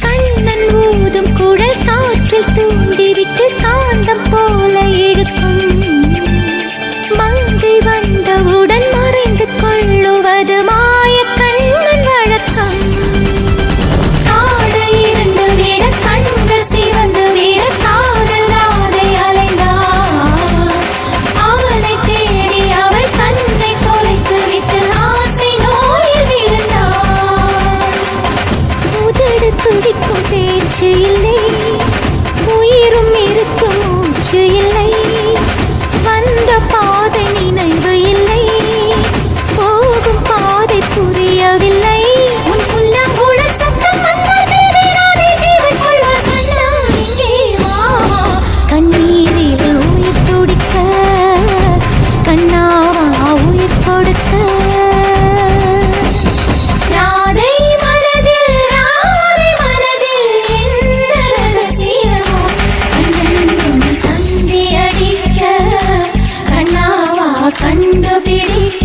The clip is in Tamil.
கண்ணன் ஊதும் குழல் காற்றில் தூண்டிவிட்டு காந்தம் போல இழுக்கும். மங்கை வந்தவுடன் மறைந்து கொள்ளுவது மாய கண்ணன் வழக்கம். காடு இரண்டு விட கண்கள் சிவந்து விட காதல் ராதை அலைந்தார். அவனை தேடி அவள் தன்னை தொலைத்து விட்டு ஆசை நோயில் விழுந்தார். உதடு துடிக்கும் பேச்சு இல்லை, உயிரும் இருக்கும் மூச்சு இல்லை. வந்த பாதை நினைவு இல்லை, போகும் பாதை புரியவில்லை. உன் புல்லாங்குழல் சத்தம் வந்தால் பேரிராதை ஜீவன் கொள்வார். கண்ணா இங்கே வா, கண்ணீரிலே உயிர் துடிக்க. கண்ணாவா உயிர் கொடுக்க. ராதை மனதில் ராதை மனதில் என்ன ரகசியமோ அன்றென்றும் தந்தி அடிக்க. கண்ணாவா கண்டுபிடிக்க.